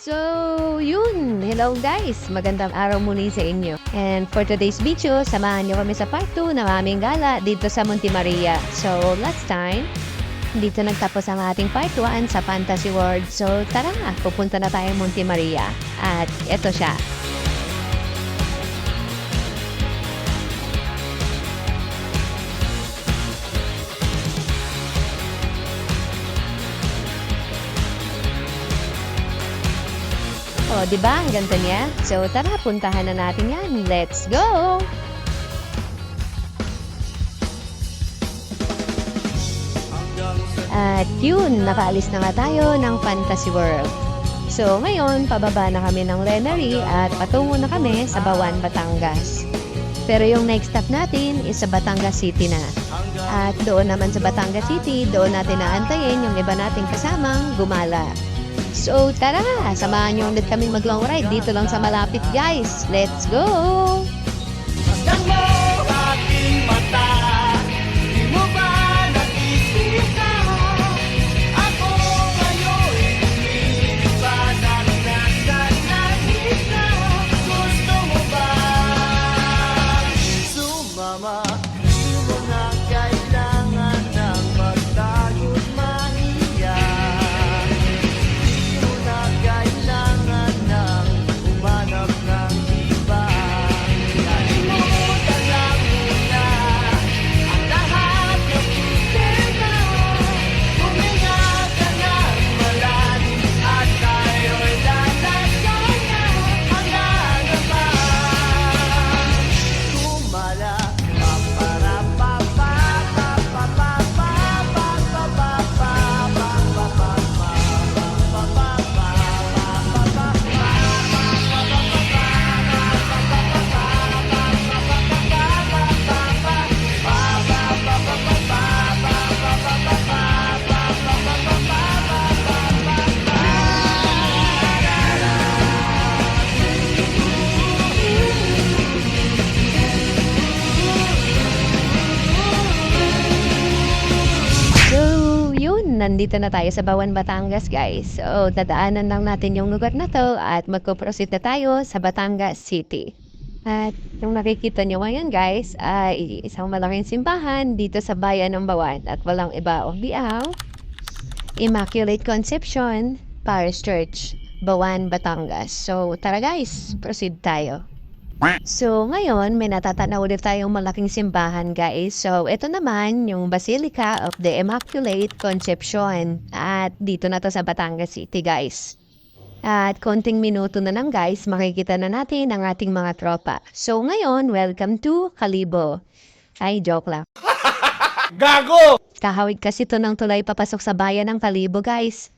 Yun. Hello guys. Magandang araw muli sa inyo. And for today's video, samahan niyo kami sa part 2 ng aming gala dito sa Monte Maria. So, last time, dito nagtapos ang ating part 1 sa Fantasy World. So, tara, pupunta na tayo Monte Maria. At eto siya. O, diba? Ang ganda niya. So, tara, puntahan na natin yan. Let's go! At yun, nakaalis na nga tayo ng Fantasy World. So, ngayon, pababa na kami ng Lenary at patungo na kami sa Bawan, Batangas. Pero yung next stop natin is sa Batangas City na. At doon naman sa Batangas City, doon natin naantayin yung iba nating kasamang gumala. So, tara! Samahan nyo ulit kaming mag-long ride dito lang sa malapit, guys. Let's go! Masdan mo aking mata, di mo ba nakikita? Ako ngayon, lumilipad ang nasa langit na. Gusto mo ba sumama? Di mo na kailangan ng magtago't mahiya. Di mo na kailangan ng umanap ng iba. Kalimutan lang muna ang lahat ng problema. Huminga ka ng malalim at tayo'y lalagyan na hanggang naman. Tumala, So, yun. Nandito na tayo sa Bawan, Batangas, guys. So, dadaanan lang natin yung lugar na to at magpo-proceed na tayo sa Batangas City. At yung nakikita nyo ngayon, guys, ay isang malaking simbahan dito sa bayan ng Bawan at walang iba o diaw. Immaculate Conception Parish Church, Bawan, Batangas. So, tara guys, proceed tayo. So, ngayon, may natatanaw ulit tayong malaking simbahan, guys. So, ito naman yung Basilica of the Immaculate Conception. At dito na to sa Batangas City, guys. At konting minuto na lang, guys, makikita na natin ang ating mga tropa. So, ngayon, welcome to Kalibo. Ay, joke lang. gago! Kahawig kasi to ng tulay papasok sa bayan ng Kalibo, guys.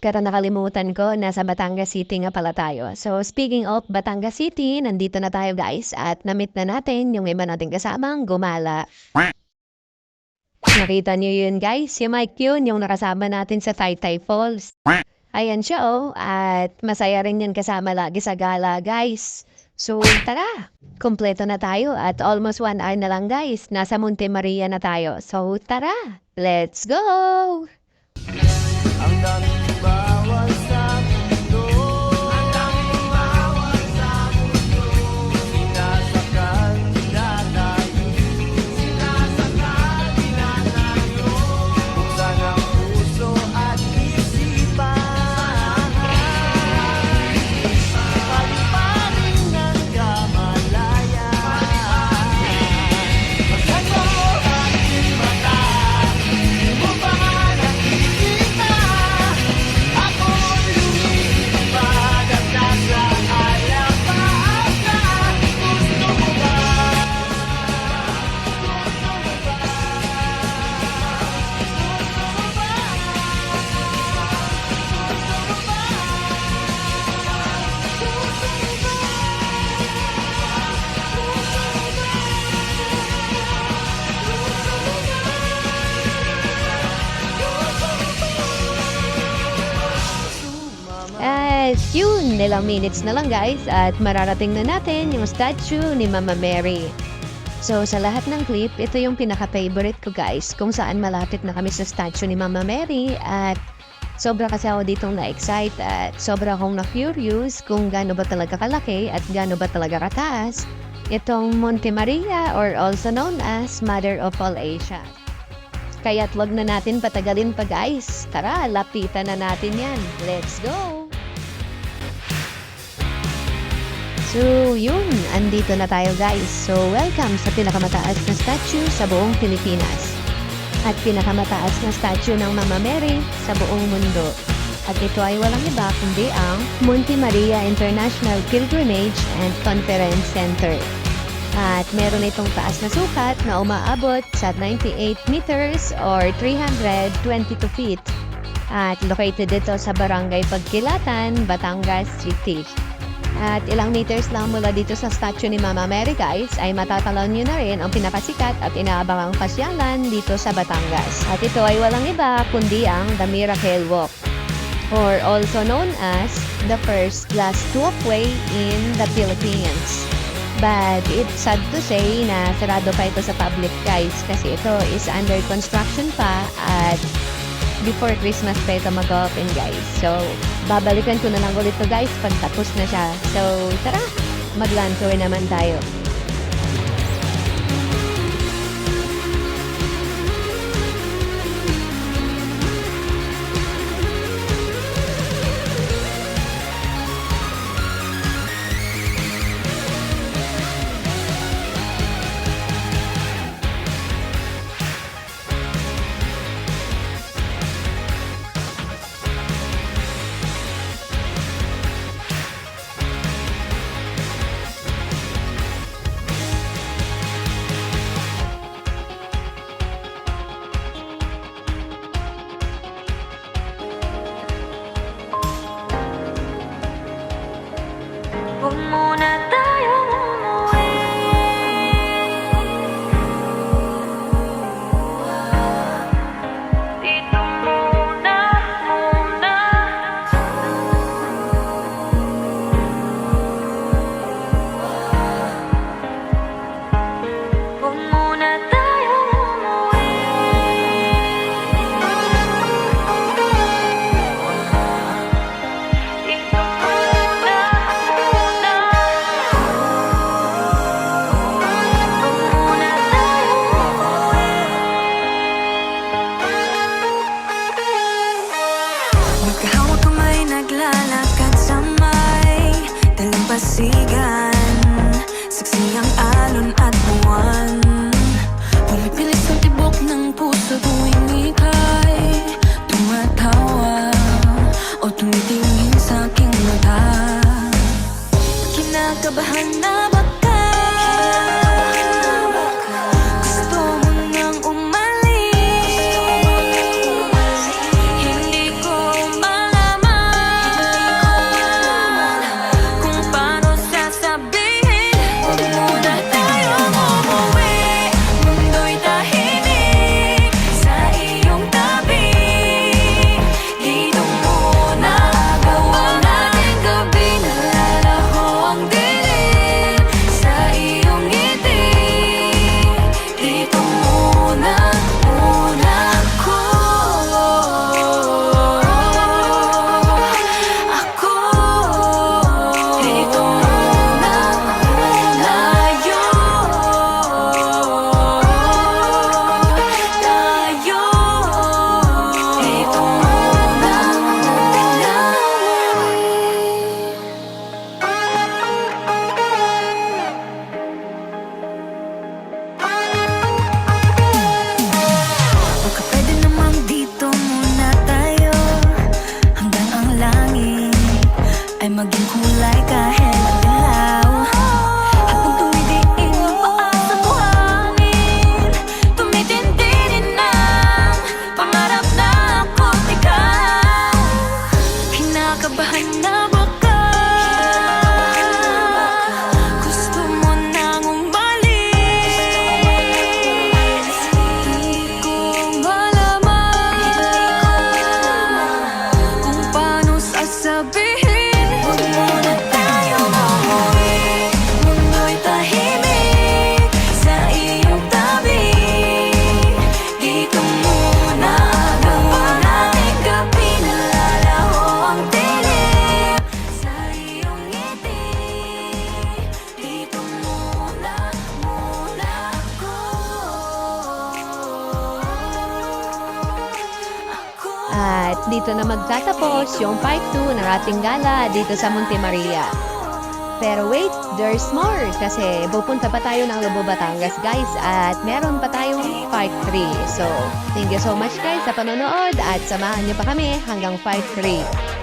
Pero nakalimutan ko, nasa Batangas City nga pala tayo. So, speaking of Batangas City, nandito na tayo, guys. At na-meet na natin yung iba nating kasamang gumala. Nakita niyo yun, guys? Si Mike yun, yung nakasama natin sa Taytay Falls. Ayan siya, oh. At masaya rin yan kasama lagi sa gala, guys. So, tara. Kompleto na tayo at almost 1 hour na lang, guys. Nasa Monte Maria na tayo. So, tara. Let's go! Ang daming bawal sa mundo. Ang daming bawal sa mundo. Sinasakal, dinadayo. Sinasakal, dinadayo. Buksan ang puso at isipan. Paliparin ng kamalayan. Masdan mo aking mata, di mo ba nakikita? Ako'y lumilipad at nasa alapaap na. Gusto mo ba? Gusto mo ba? Gusto mo ba? Gusto mo ba? At yun, ilang minutes na lang, guys. At mararating na natin yung statue ni Mama Mary. So, sa lahat ng clip, ito yung pinaka-favorite ko, guys. Kung saan malapit na kami sa statue ni Mama Mary. At Sobra kasi ako ditong na-excite at sobra akong na-curious kung gaano ba talaga kalaki at gaano ba talaga kataas itong Monte Maria or also known as Mother of all Asia. Kaya't wag na natin patagalin pa guys. Tara, lapitan na natin yan. Let's go! So yun, andito na tayo guys. So welcome sa pinakamataas na statue sa buong Pilipinas. At pinakamataas na statue ng Mama Mary sa buong mundo. At ito ay walang iba kundi ang Monte Maria International Pilgrimage and Conference Center. At meron itong taas na sukat na umaabot sa 98 meters or 322 feet. At located ito sa Barangay Pagkilatan, Batangas City. At ilang meters lang mula dito sa statue ni Mama Mary guys ay matatalaw nyo na rin ang pinakasikat at inaabangang pasyalan dito sa Batangas. At ito ay walang iba kundi ang The Miracle Walk or also known as the first glass walkway in the Philippines. But it's sad to say na sarado pa ito sa public guys kasi ito is under construction pa at before Christmas pa ito mag-open guys. So, babalikan ko na lang ulit to guys pag tapos na siya. So, tara, mag-land tour naman tayo. Huwag muna tayong umuwi. Dito muna. Huwag muna tayong umuwi. Dito muna. Magkahawak kamay, naglalakad sa may dalampasigan. Saksi ang alon at buwan. Pumipilis ang tibok ng puso tuwing ika'y tumatawa o tumitingin sa aking mata. Kinakabahan na ba ka? Gusto mo nang umalis? Hindi ko malaman kung paano sasabihin. Huwag muna tayong umuwi. Mundo'y tahimik sa iyong tabi. Dito muna gawa natin gabi. Nalalaho ang dilim sa iyong ngiti. Dito muna ako. Dito muna tayo. Dito muna baka pwede namang dito muna tayo hanggang ang langit ay maging kulay kahit madilaw. Habang tumidiin ang paa sa buhangin, tumitindi din ang pangarap na ako't ikaw. Kinakabahan na ba ka? Gusto mo nang umalis? Hindi ko malaman kung paano sasabihin. Huwag muna tayong umuwi. Mundo'y tahimik sa iyong tabi. Dito muna gawa natin gabi. At dito na magtatapos yung part 2 ng ating gala dito sa Monte Maria. Pero wait, there's more kasi pupunta pa tayo ng Lobo, Batangas guys at meron pa tayong part 3. So, thank you so much guys sa panonood at samahan niyo pa kami hanggang part 3.